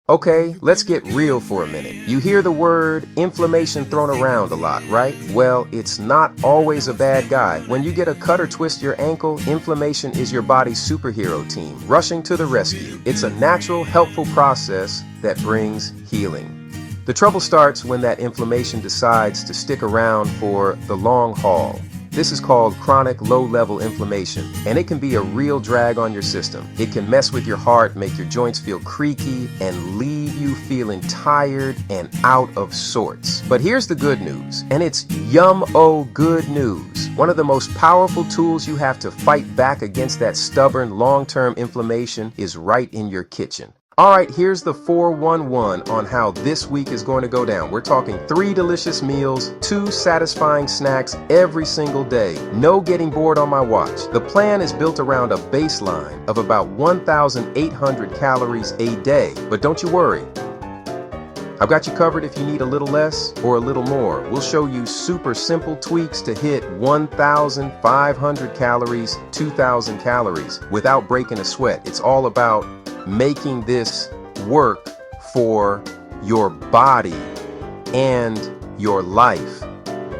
Okay, let's get real for a minute. You hear the word inflammation thrown around a lot, right? Well, it's not always a bad guy. When you get a cut or twist your ankle, inflammation is your body's superhero team, rushing to the rescue. It's a natural, helpful process that brings healing. The trouble starts when that inflammation decides to stick around for the long haul. This is called chronic low-level inflammation, and it can be a real drag on your system. It can mess with your heart, make your joints feel creaky, and leave you feeling tired and out of sorts. But here's the good news, and it's good news. One of the most powerful tools you have to fight back against that stubborn long-term inflammation is right in your kitchen. All right, here's the 411 on how this week is going to go down. We're talking 3 delicious meals, 2 satisfying snacks every single day. No getting bored on my watch. The plan is built around a baseline of about 1,800 calories a day. But don't you worry. I've got you covered if you need a little less or a little more. We'll show you super simple tweaks to hit 1,500 calories, 2,000 calories without breaking a sweat. It's all about making this work for your body and your life.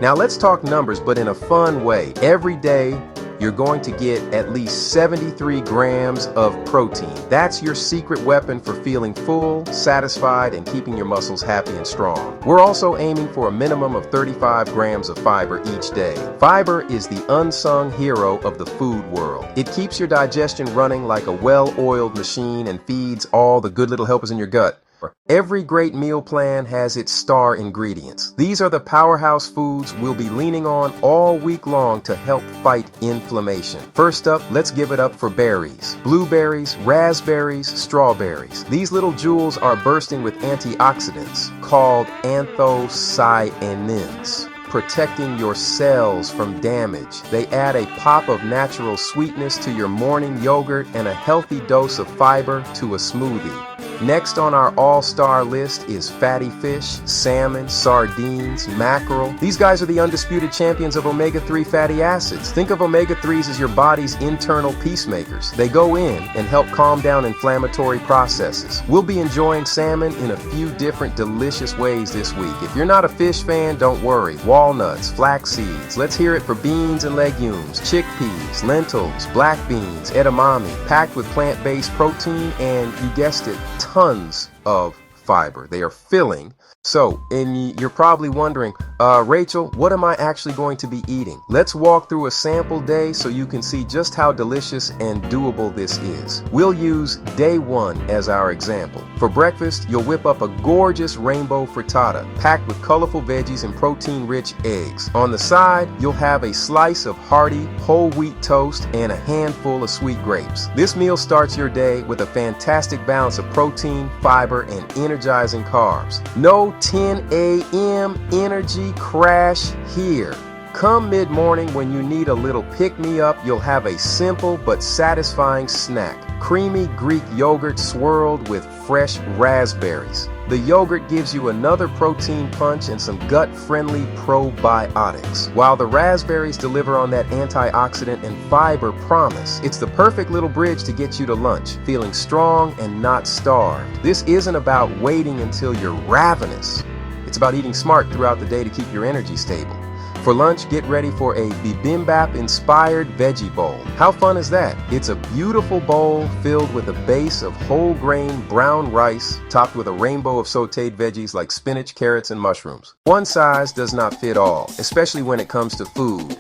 Now let's talk numbers, but in a fun way. Every day, you're going to get at least 73 grams of protein. That's your secret weapon for feeling full, satisfied, and keeping your muscles happy and strong. We're also aiming for a minimum of 35 grams of fiber each day. Fiber is the unsung hero of the food world. It keeps your digestion running like a well-oiled machine and feeds all the good little helpers in your gut. Every great meal plan has its star ingredients. These are the powerhouse foods we'll be leaning on all week long to help fight inflammation. First up, let's give it up for berries. Blueberries, raspberries, strawberries. These little jewels are bursting with antioxidants called anthocyanins, protecting your cells from damage. They add a pop of natural sweetness to your morning yogurt and a healthy dose of fiber to a smoothie. Next on our all-star list is fatty fish, salmon, sardines, mackerel. These guys are the undisputed champions of omega-3 fatty acids. Think of omega-3s as your body's internal peacemakers. They go in and help calm down inflammatory processes. We'll be enjoying salmon in a few different delicious ways this week. If you're not a fish fan, don't worry. Walnuts, flax seeds. Let's hear it for beans and legumes, chickpeas, lentils, black beans, edamame, packed with plant-based protein and, you guessed it, tons of fiber. They are filling. So, and you're probably wondering, Rachel, what am I actually going to be eating? Let's walk through a sample day so you can see just how delicious and doable this is. We'll use day 1 as our example. For breakfast, you'll whip up a gorgeous rainbow frittata packed with colorful veggies and protein-rich eggs. On the side, you'll have a slice of hearty whole wheat toast and a handful of sweet grapes. This meal starts your day with a fantastic balance of protein, fiber, and energizing carbs. No 10 a.m. energy crash here. Come mid-morning when you need a little pick-me-up, you'll have a simple but satisfying snack. Creamy Greek yogurt swirled with fresh raspberries. The yogurt gives you another protein punch and some gut-friendly probiotics, while the raspberries deliver on that antioxidant and fiber promise. It's the perfect little bridge to get you to lunch, feeling strong and not starved. This isn't about waiting until you're ravenous. It's about eating smart throughout the day to keep your energy stable. For lunch, get ready for a bibimbap-inspired veggie bowl. How fun is that? It's a beautiful bowl filled with a base of whole grain brown rice topped with a rainbow of sautéed veggies like spinach, carrots, and mushrooms. One size does not fit all, especially when it comes to food.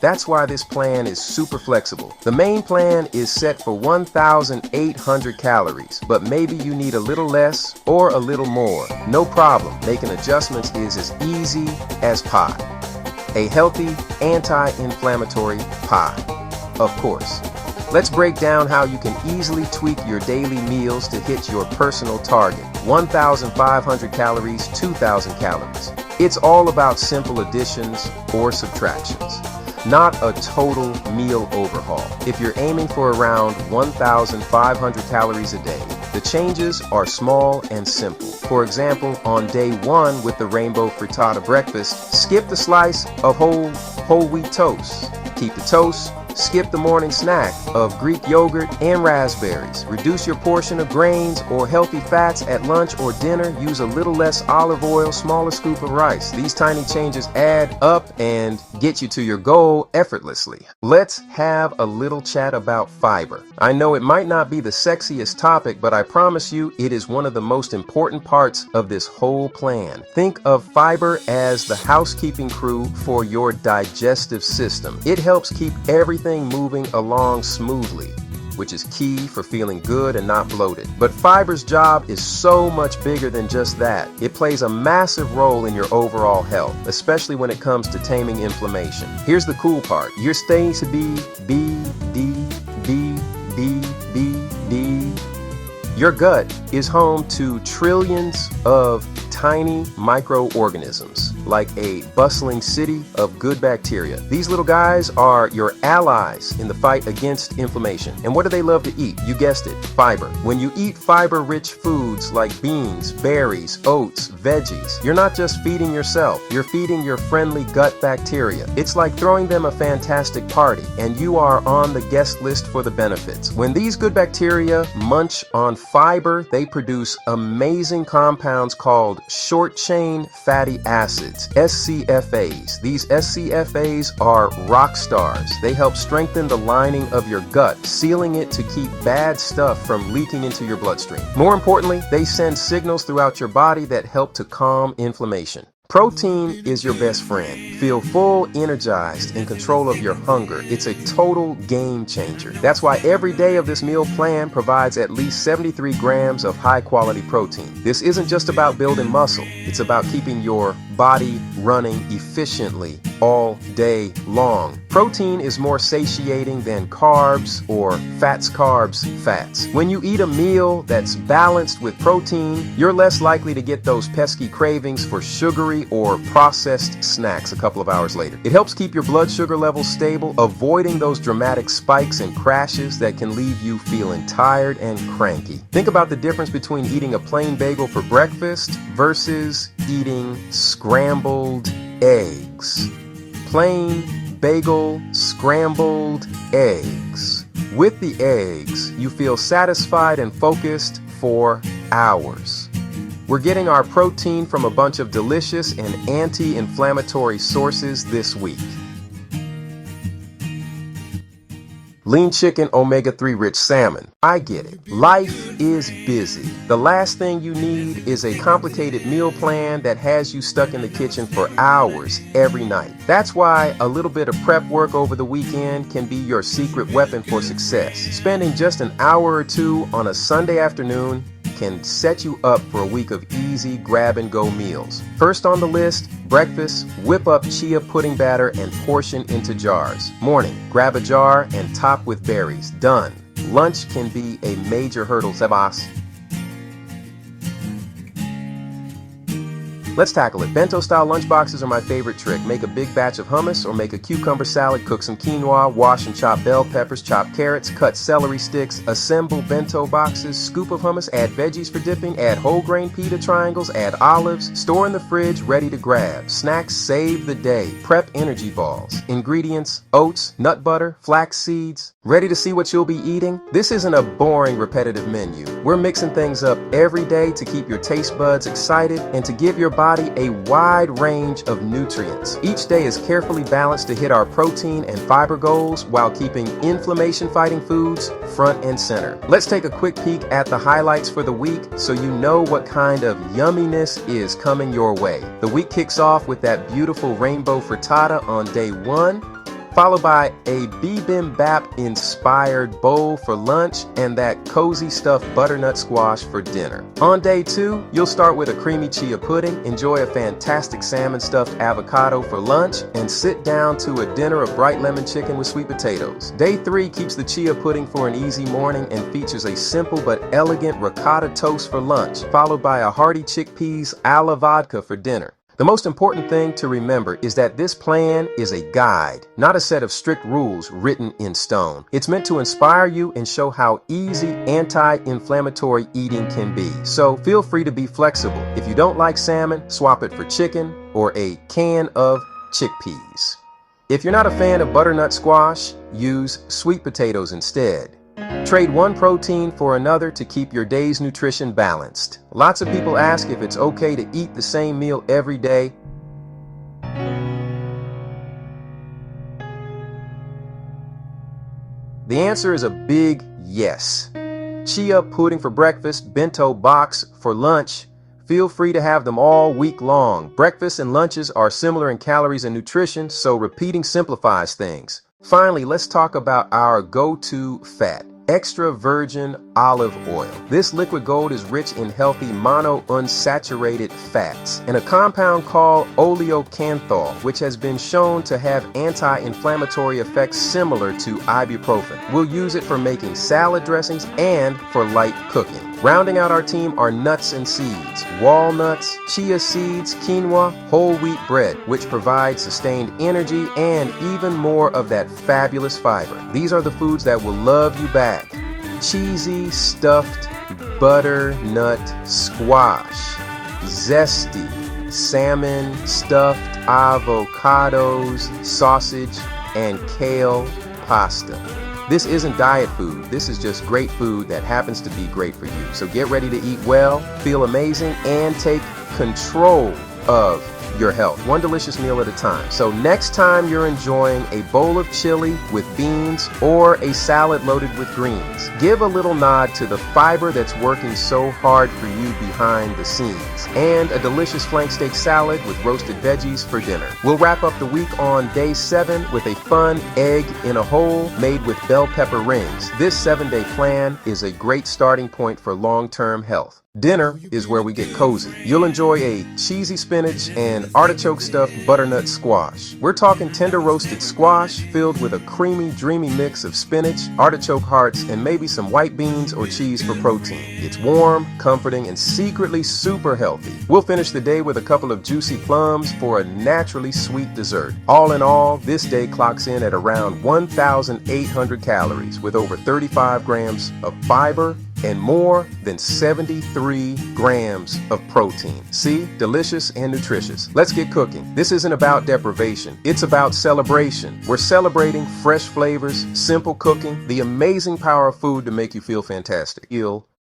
That's why this plan is super flexible. The main plan is set for 1,800 calories, but maybe you need a little less or a little more. No problem. Making adjustments is as easy as pie. A healthy, anti-inflammatory pie, of course. Let's break down how you can easily tweak your daily meals to hit your personal target. 1,500 calories, 2,000 calories. It's all about simple additions or subtractions, not a total meal overhaul. If you're aiming for around 1,500 calories a day, the changes are small and simple. For example, on day 1 with the rainbow frittata breakfast, skip the slice of whole wheat toast. Keep the toast, Skip the morning snack of Greek yogurt and raspberries. Reduce your portion of grains or healthy fats at lunch or dinner. Use a little less olive oil, smaller scoop of rice. These tiny changes add up and get you to your goal effortlessly. Let's have a little chat about fiber. I know it might not be the sexiest topic, but I promise you it is one of the most important parts of this whole plan. Think of fiber as the housekeeping crew for your digestive system. It helps keep everything moving along smoothly, which is key for feeling good and not bloated. But fiber's job is so much bigger than just that. It plays a massive role in your overall health, especially when it comes to taming inflammation. Here's the cool part. Your stage to be B, D, B, B, B, B. Your gut is home to trillions of tiny microorganisms, like a bustling city of good bacteria. These little guys are your allies in the fight against inflammation. And what do they love to eat? You guessed it, fiber. When you eat fiber-rich foods like beans, berries, oats, veggies, you're not just feeding yourself, you're feeding your friendly gut bacteria. It's like throwing them a fantastic party, and you are on the guest list for the benefits. When these good bacteria munch on fiber, they produce amazing compounds called short-chain fatty acids, SCFAs. These SCFAs are rock stars. They help strengthen the lining of your gut, sealing it to keep bad stuff from leaking into your bloodstream. More importantly, they send signals throughout your body that help to calm inflammation. Protein is your best friend. Feel full, energized, in control of your hunger. It's a total game changer. That's why every day of this meal plan provides at least 73 grams of high-quality protein. This isn't just about building muscle. It's about keeping your body running efficiently all day long. Protein is more satiating than carbs or fats. When you eat a meal that's balanced with protein, you're less likely to get those pesky cravings for sugary or processed snacks a couple of hours later. It helps keep your blood sugar levels stable, avoiding those dramatic spikes and crashes that can leave you feeling tired and cranky. Think about the difference between eating a plain bagel for breakfast versus eating scrambled eggs. Plain bagel, scrambled eggs. With the eggs, you feel satisfied and focused for hours. We're getting our protein from a bunch of delicious and anti-inflammatory sources this week. Lean chicken, omega-3 rich salmon. I get it. Life is busy. The last thing you need is a complicated meal plan that has you stuck in the kitchen for hours every night. That's why a little bit of prep work over the weekend can be your secret weapon for success. Spending just an hour or two on a Sunday afternoon can set you up for a week of easy grab-and-go meals. First on the list, breakfast, whip up chia pudding batter and portion into jars. Morning, grab a jar and top with berries. Done. Lunch can be a major hurdle, Sebas. Let's tackle it. Bento-style lunchboxes are my favorite trick. Make a big batch of hummus or make a cucumber salad, cook some quinoa, wash and chop bell peppers, chop carrots, cut celery sticks, assemble bento boxes, scoop of hummus, add veggies for dipping, add whole grain pita triangles, add olives, store in the fridge, ready to grab. Snacks save the day. Prep energy balls. Ingredients, oats, nut butter, flax seeds. Ready to see what you'll be eating? This isn't a boring, repetitive menu. We're mixing things up every day to keep your taste buds excited and to give your body a wide range of nutrients. Each day is carefully balanced to hit our protein and fiber goals while keeping inflammation-fighting foods front and center. Let's take a quick peek at the highlights for the week so you know what kind of yumminess is coming your way. The week kicks off with that beautiful rainbow frittata on day 1, followed by a bibimbap inspired bowl for lunch and that cozy stuffed butternut squash for dinner. On day 2, you'll start with a creamy chia pudding, enjoy a fantastic salmon stuffed avocado for lunch, and sit down to a dinner of bright lemon chicken with sweet potatoes. Day 3 keeps the chia pudding for an easy morning and features a simple but elegant ricotta toast for lunch, followed by a hearty chickpeas a la vodka for dinner. The most important thing to remember is that this plan is a guide, not a set of strict rules written in stone. It's meant to inspire you and show how easy anti-inflammatory eating can be. So feel free to be flexible. If you don't like salmon, swap it for chicken or a can of chickpeas. If you're not a fan of butternut squash, use sweet potatoes instead. Trade one protein for another to keep your day's nutrition balanced. Lots of people ask if it's okay to eat the same meal every day. The answer is a big yes. Chia pudding for breakfast, bento box for lunch. Feel free to have them all week long. Breakfasts and lunches are similar in calories and nutrition, so repeating simplifies things. Finally, let's talk about our go-to fat. Extra virgin olive oil. This liquid gold is rich in healthy monounsaturated fats and a compound called oleocanthal, which has been shown to have anti-inflammatory effects similar to ibuprofen. We'll use it for making salad dressings and for light cooking. Rounding out our team are nuts and seeds, walnuts, chia seeds, quinoa, whole wheat bread, which provides sustained energy and even more of that fabulous fiber. These are the foods that will love you back. Cheesy, stuffed butternut squash, zesty salmon, stuffed avocados, sausage, and kale pasta. This isn't diet food. This is just great food that happens to be great for you. So get ready to eat well, feel amazing, and take control of your health, one delicious meal at a time. So next time you're enjoying a bowl of chili with beans or a salad loaded with greens, give a little nod to the fiber that's working so hard for you behind the scenes, and a delicious flank steak salad with roasted veggies for dinner. We'll wrap up the week on day 7 with a fun egg in a hole made with bell pepper rings. This 7-day plan is a great starting point for long-term health. Dinner is where we get cozy. You'll enjoy a cheesy spinach and artichoke stuffed butternut squash. We're talking tender roasted squash filled with a creamy, dreamy mix of spinach, artichoke hearts, and maybe some white beans or cheese for protein. It's warm, comforting, and secretly super healthy. We'll finish the day with a couple of juicy plums for a naturally sweet dessert. All in all, this day clocks in at around 1,800 calories with over 35 grams of fiber and more than 73 grams of protein. See? Delicious and nutritious. Let's get cooking. This isn't about deprivation. It's about celebration. We're celebrating fresh flavors, simple cooking, the amazing power of food to make you feel fantastic.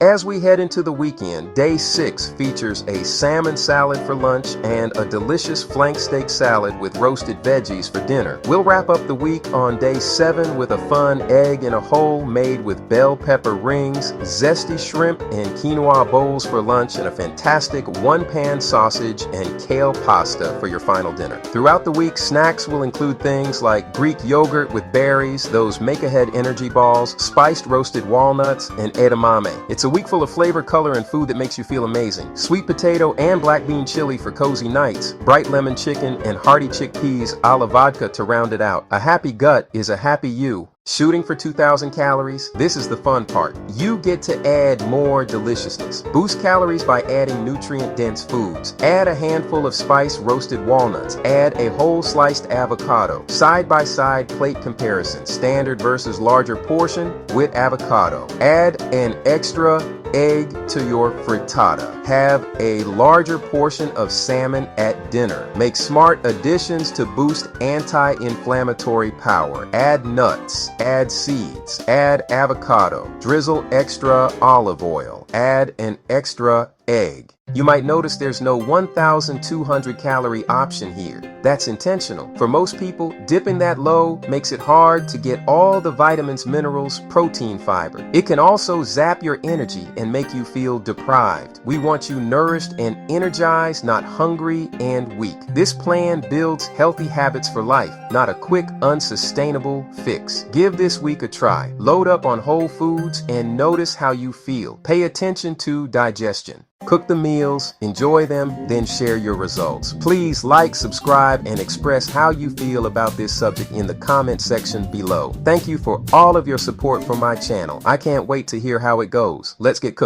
As we head into the weekend, day 6 features a salmon salad for lunch and a delicious flank steak salad with roasted veggies for dinner. We'll wrap up the week on day 7 with a fun egg in a hole made with bell pepper rings, zesty shrimp and quinoa bowls for lunch, and a fantastic one-pan sausage and kale pasta for your final dinner. Throughout the week, snacks will include things like Greek yogurt with berries, those make-ahead energy balls, spiced roasted walnuts, and edamame. It's a week full of flavor, color, and food that makes you feel amazing. Sweet potato and black bean chili for cozy nights, bright lemon chicken, and hearty chickpeas a la vodka to round it out. A happy gut is a happy you. Shooting for 2,000 calories? This is the fun part. You get to add more deliciousness. Boost calories by adding nutrient-dense foods. Add a handful of spiced roasted walnuts. Add a whole sliced avocado. Side-by-side plate comparison. Standard versus larger portion with avocado. Add an extra egg to your frittata. Have a larger portion of salmon at dinner. Make smart additions to boost anti-inflammatory power. Add nuts. Add seeds. Add avocado. Drizzle extra olive oil. Add an extra egg. You might notice there's no 1,200 calorie option here. That's intentional. For most people, dipping that low makes it hard to get all the vitamins, minerals, protein, fiber. It can also zap your energy and make you feel deprived. We want you nourished and energized, not hungry and weak. This plan builds healthy habits for life, not a quick, unsustainable fix. Give this week a try. Load up on whole foods and notice how you feel. Pay attention to digestion. Cook the meals, enjoy them, then share your results. Please like, subscribe, and express how you feel about this subject in the comment section below. Thank you for all of your support for my channel. I can't wait to hear how it goes. Let's get cooking.